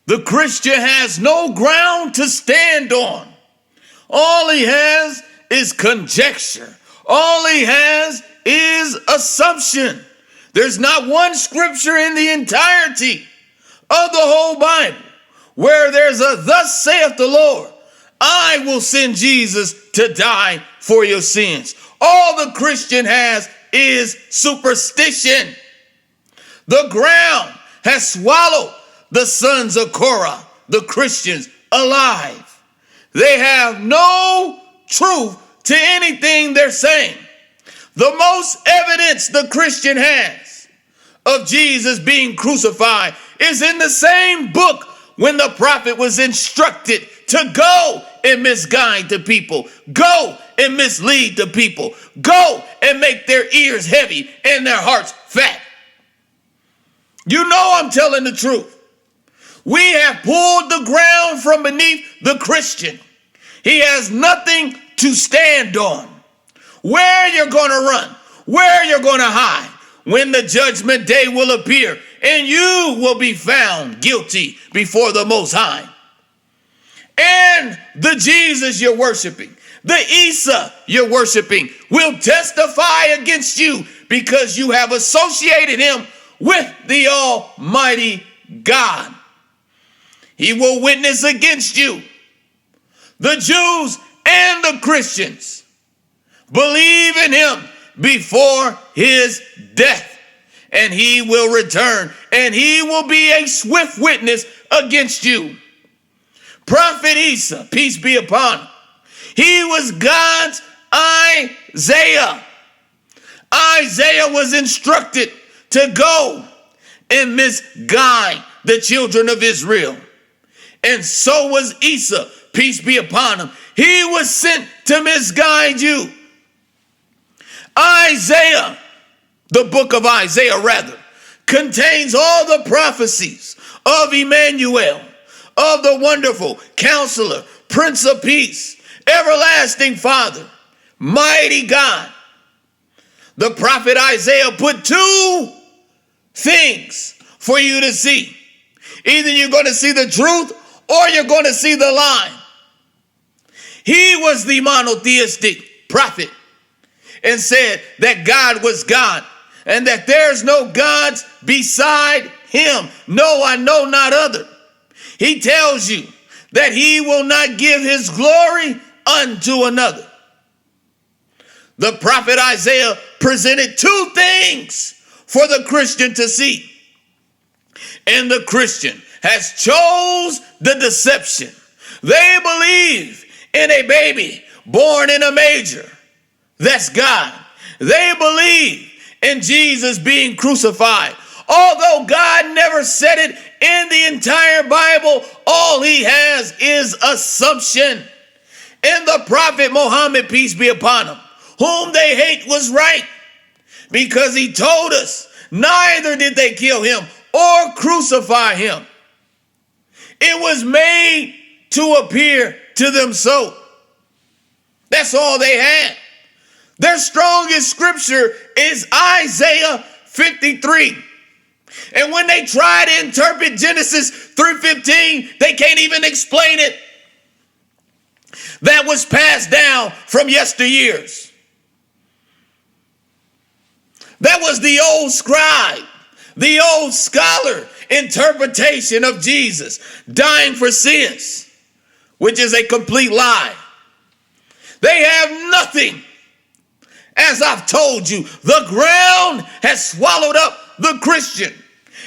The Christian has no ground to stand on. All he has is conjecture. All he has is assumption. There's not one scripture in the entirety of the whole Bible where there's a "thus saith the Lord, I will send Jesus to die for your sins." All the Christian has is superstition. The ground has swallowed the sons of Korah, the Christians, alive. They have no truth to anything they're saying. The most evidence the Christian has of Jesus being crucified is in the same book when the prophet was instructed to go and misguide the people, go and mislead the people, go and make their ears heavy and their hearts fat. You know I'm telling the truth. We have pulled the ground from beneath the Christian. He has nothing to stand on. Where you're going to run, where you're going to hide when the judgment day will appear and you will be found guilty before the Most High. And the Jesus you're worshiping, the Isa you're worshiping, will testify against you because you have associated him with the Almighty God. He will witness against you. The Jews and the Christians believe in him before his death, and he will return, and he will be a swift witness against you. Prophet Isa, peace be upon him, he was God's Isaiah. Isaiah was instructed to go and misguide the children of Israel. And so was Isa, peace be upon him. He was sent to misguide you. Isaiah, the book of Isaiah rather, contains all the prophecies of Emmanuel, of the wonderful Counselor, Prince of Peace, everlasting Father, mighty God. The prophet Isaiah put two things for you to see. Either you're going to see the truth or you're going to see the lie. He was the monotheistic prophet and said that God was God and that there's no gods beside him. No, I know not other. He tells you that he will not give his glory unto another. The prophet Isaiah presented two things for the Christian to see. And the Christian has chose the deception. They believe in a baby born in a manger. That's God. They believe in Jesus being crucified. Although God never said it in the entire Bible, all he has is assumption. And the prophet Muhammad, peace be upon him, whom they hate, was right, because he told us neither did they kill him or crucify him. It was made to appear to them so. That's all they had. Their strongest scripture is Isaiah 53. And when they try to interpret Genesis 3:15, they can't even explain it. That was passed down from yesteryears. That was the old scribe, the old scholar interpretation of Jesus dying for sins, which is a complete lie. They have nothing. As I've told you, the ground has swallowed up the Christian.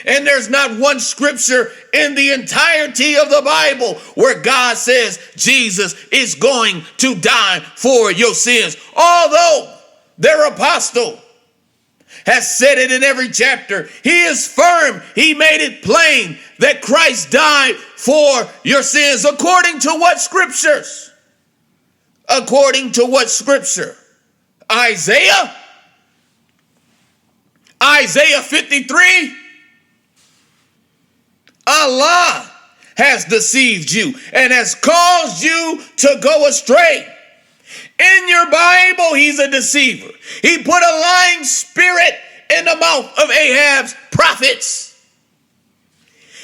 And there's not one scripture in the entirety of the Bible where God says Jesus is going to die for your sins. Although their apostle has said it in every chapter, he is firm. He made it plain that Christ died for your sins. According to what scriptures? According to what scripture? Isaiah 53. Allah has deceived you and has caused you to go astray. In your Bible, he's a deceiver. He put a lying spirit in the mouth of Ahab's prophets.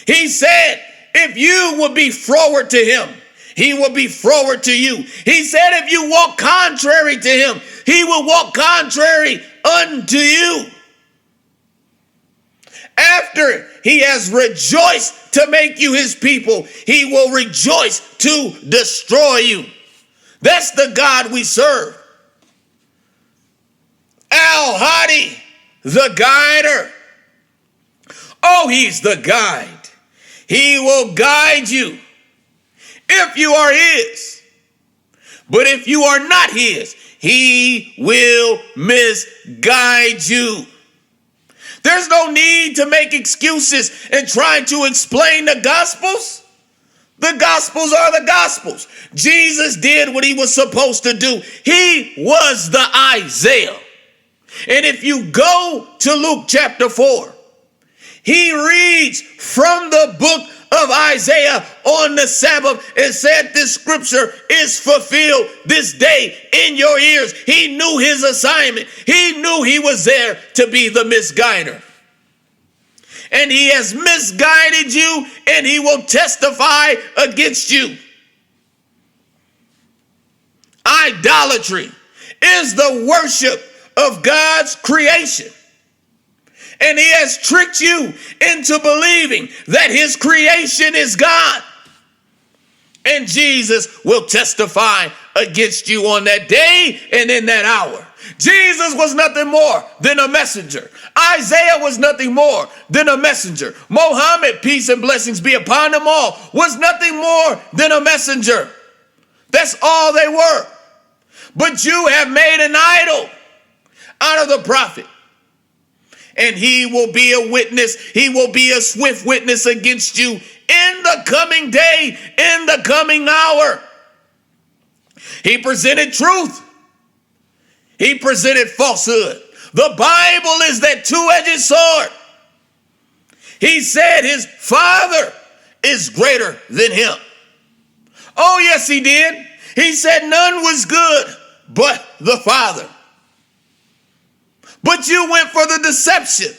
He said, If you will be forward to him, he will be forward to you. He said if you walk contrary to him, he will walk contrary unto you. After he has rejoiced to make you his people, he will rejoice to destroy you. That's the God we serve. Al-Hadi, the guider. Oh, he's the guide. He will guide you if you are his. But if you are not his, he will misguide you. There's no need to make excuses and try to explain the Gospels. The Gospels are the Gospels. Jesus did what he was supposed to do. He was the Isaiah. And if you go to Luke chapter 4, he reads from the book of Isaiah on the Sabbath and said this scripture is fulfilled this day in your ears. He knew his assignment. He knew he was there to be the misguider. And he has misguided you, and he will testify against you. Idolatry is the worship of God's creation. And he has tricked you into believing that his creation is God. And Jesus will testify against you on that day and in that hour. Jesus was nothing more than a messenger. Isaiah was nothing more than a messenger. Muhammad, peace and blessings be upon them all, was nothing more than a messenger. That's all they were. But you have made an idol out of the prophet. And he will be a witness. He will be a swift witness against you in the coming day, in the coming hour. He presented truth. He presented falsehood. The Bible is that two-edged sword. He said his Father is greater than him. Oh, yes, he did. He said none was good but the Father. But you went for the deception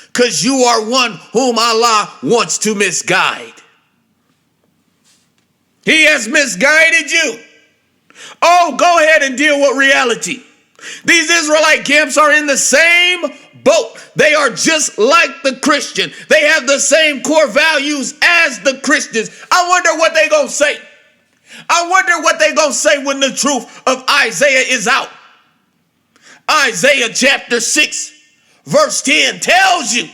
because you are one whom Allah wants to misguide. He has misguided you. Oh, go ahead and deal with reality. These Israelite camps are in the same boat. They are just like the Christian. They have the same core values as the Christians. I wonder what they're going to say. I wonder what they're going to say when the truth of Isaiah is out. Isaiah chapter 6, verse 10 tells you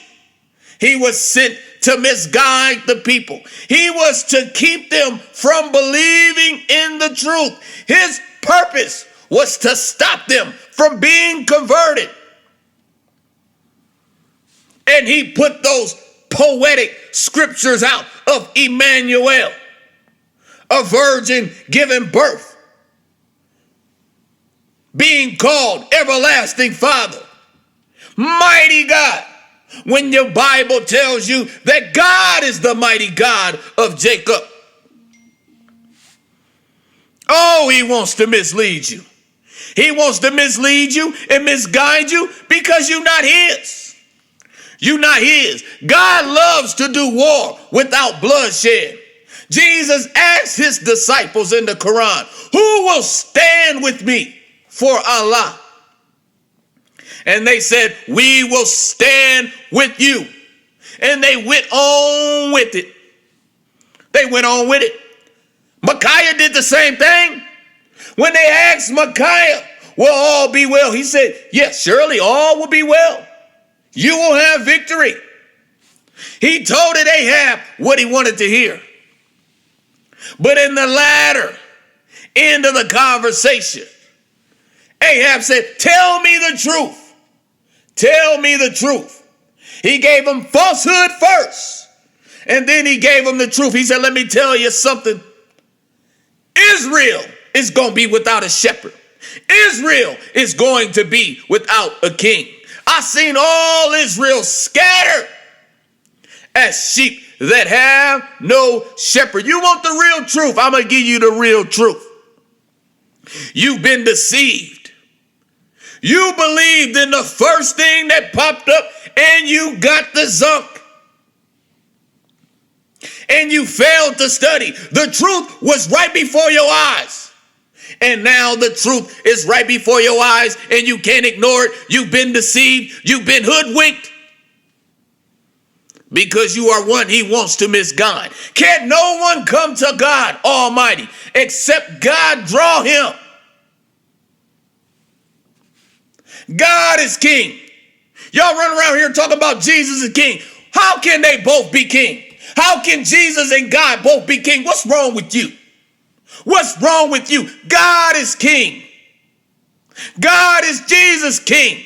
he was sent to misguide the people. He was to keep them from believing in the truth. His purpose was to stop them from being converted. And he put those poetic scriptures out of Emmanuel, a virgin giving birth, being called everlasting Father, mighty God, when your Bible tells you that God is the mighty God of Jacob. Oh, he wants to mislead you. He wants to mislead you and misguide you because you're not his. You're not his. God loves to do war without bloodshed. Jesus asked his disciples in the Quran, who will stand with me for Allah? And they said, we will stand with you. And they went on with it. They went on with it. Micaiah did the same thing. When they asked Micaiah, will all be well? He said, yes, surely all will be well. You will have victory. He told Ahab what he wanted to hear. But in the latter end of the conversation, Ahab said, tell me the truth. Tell me the truth. He gave him falsehood first, and then he gave him the truth. He said, let me tell you something. Israel is going to be without a shepherd. Israel is going to be without a king. I seen all Israel scattered as sheep that have no shepherd. You want the real truth? I'm going to give you the real truth. You've been deceived. You believed in the first thing that popped up and you got the zunk. and you failed to study. The truth was right before your eyes. And now the truth is right before your eyes and you can't ignore it. You've been deceived. You've been hoodwinked. Because you are one he wants to misguide. Can't no one come to God Almighty except God draw him. God is king. Y'all run around here talking about Jesus is king. How can they both be king? How can Jesus and God both be king? What's wrong with you? What's wrong with you? God is king. God is Jesus king.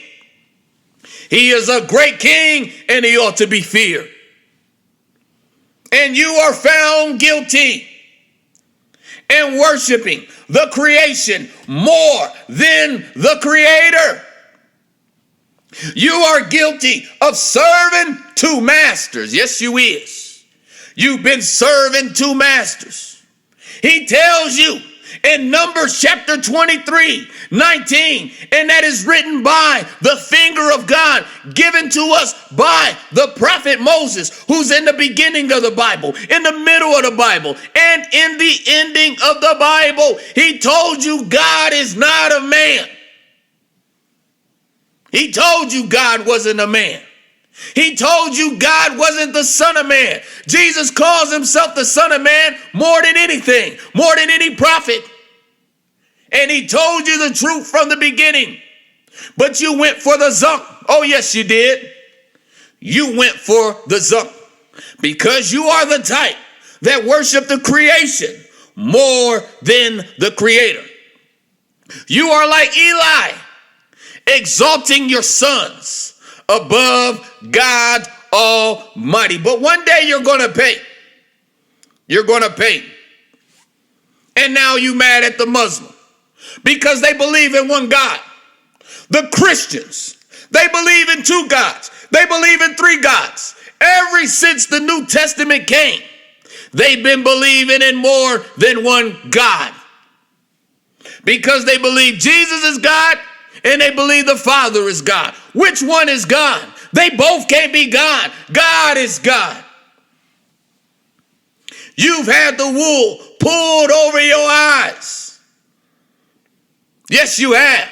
He is a great king and he ought to be feared. And you are found guilty in worshiping the creation more than the creator. You are guilty of serving two masters. Yes, you is. You've been serving two masters. He tells you in Numbers chapter 23, 19, and that is written by the finger of God, given to us by the prophet Moses, who's in the beginning of the Bible, in the middle of the Bible, and in the ending of the Bible. He told you God is not a man. He told you God wasn't a man. He told you God wasn't the Son of Man. Jesus calls himself the Son of Man more than anything, more than any prophet. And he told you the truth from the beginning. But you went for the zunk. Oh, yes, you did. You went for the zunk because you are the type that worship the creation more than the creator. You are like Eli, exalting your sons above God Almighty. But one day you're going to pay. You're going to pay. And now you mad at the Muslim because they believe in one God. The Christians, they believe in two gods. They believe in three gods. Ever since the New Testament came, they've been believing in more than one God. Because they believe Jesus is God and they believe the Father is God. Which one is God? They both can't be God. God is God. You've had the wool pulled over your eyes. Yes, you have.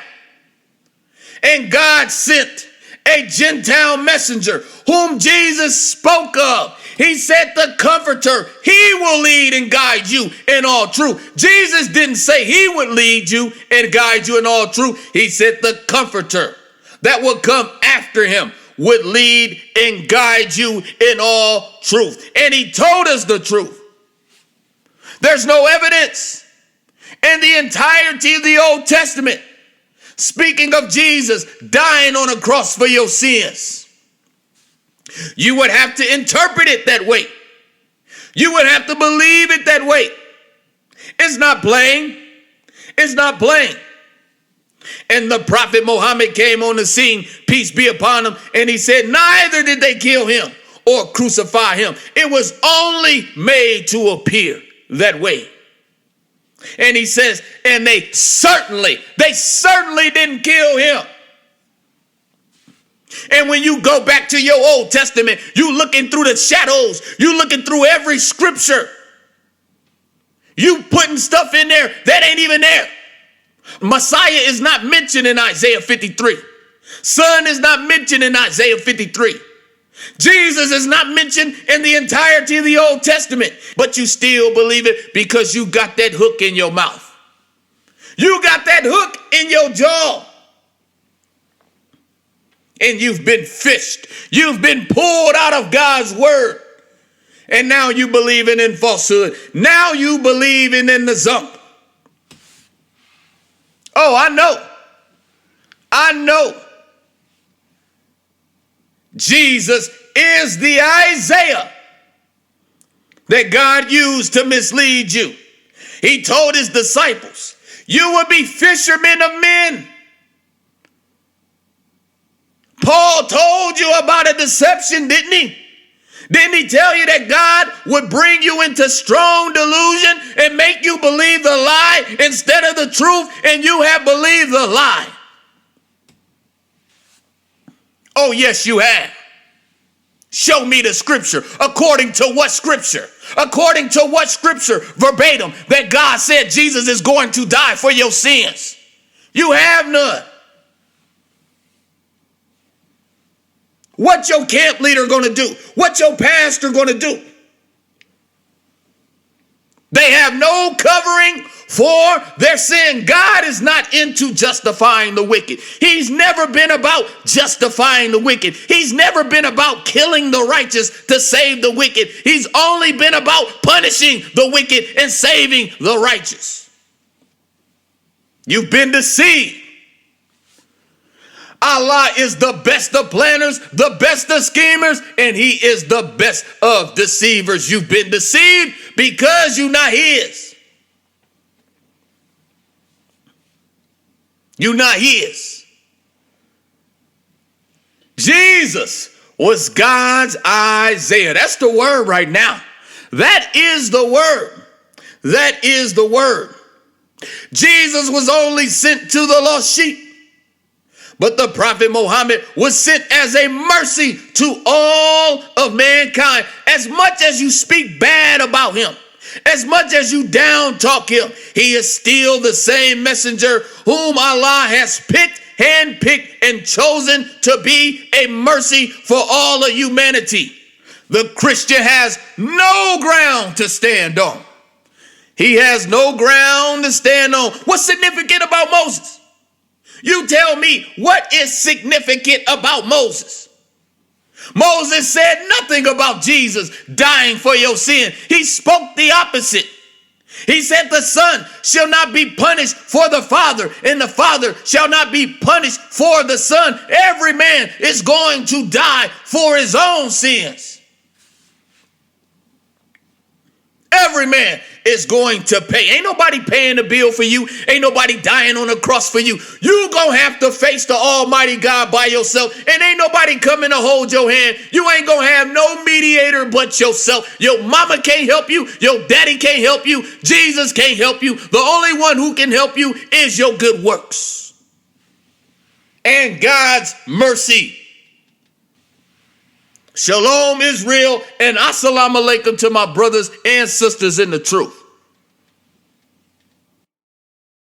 And God sent a Gentile messenger whom Jesus spoke of. He said the Comforter, he will lead and guide you in all truth. Jesus didn't say he would lead you and guide you in all truth. He said the Comforter that would come after him would lead and guide you in all truth. And he told us the truth. There's no evidence in the entirety of the Old Testament speaking of Jesus dying on a cross for your sins. You would have to interpret it that way. You would have to believe it that way. It's not plain. It's not plain. And the prophet Muhammad came on the scene, peace be upon him, and he said, neither did they kill him or crucify him. It was only made to appear that way. And he says, and they certainly didn't kill him. And when you go back to your Old Testament, you looking through the shadows, you looking through every scripture. You putting stuff in there that ain't even there. Messiah is not mentioned in Isaiah 53. Son is not mentioned in Isaiah 53. Jesus is not mentioned in the entirety of the Old Testament, but you still believe it because you got that hook in your mouth. You got that hook in your jaw. And you've been fished. You've been pulled out of God's word. And now you believing in falsehood. Now you believing in the zump. Oh, I know. Jesus is the Isaiah that God used to mislead you. He told his disciples, you will be fishermen of men. Paul told you about a deception, didn't he? Didn't he tell you that God would bring you into strong delusion and make you believe the lie instead of the truth, and you have believed the lie? Oh, yes, you have. Show me the scripture. According to what scripture? According to what scripture verbatim that God said Jesus is going to die for your sins? You have none. What your camp leader going to do? What your pastor going to do? They have no covering for their sin. God is not into justifying the wicked. He's never been about justifying the wicked. He's never been about killing the righteous to save the wicked. He's only been about punishing the wicked and saving the righteous. You've been deceived. Allah is the best of planners, the best of schemers, and he is the best of deceivers. You've been deceived because you're not his. You're not his. Jesus was God's Isaiah. That's the word right now. That is the word. That is the word. Jesus was only sent to the lost sheep. But the prophet Muhammad was sent as a mercy to all of mankind. As much as you speak bad about him, as much as you down talk him, he is still the same messenger whom Allah has picked, handpicked, and chosen to be a mercy for all of humanity. The Christian has no ground to stand on. He has no ground to stand on. What's significant about Moses? You tell me, what is significant about Moses? Moses said nothing about Jesus dying for your sin. He spoke the opposite. He said the son shall not be punished for the father, and the father shall not be punished for the son. Every man is going to die for his own sins. Every man is going to pay. Ain't nobody paying the bill for you. Ain't nobody dying on the cross for you. You gonna have to face the Almighty God by yourself, and ain't nobody coming to hold your hand. You ain't gonna have no mediator but yourself. Your mama can't help you. Your daddy can't help you. Jesus can't help you. The only one who can help you is your good works and God's mercy. Shalom, Israel, and assalamu alaikum to my brothers and sisters in the truth.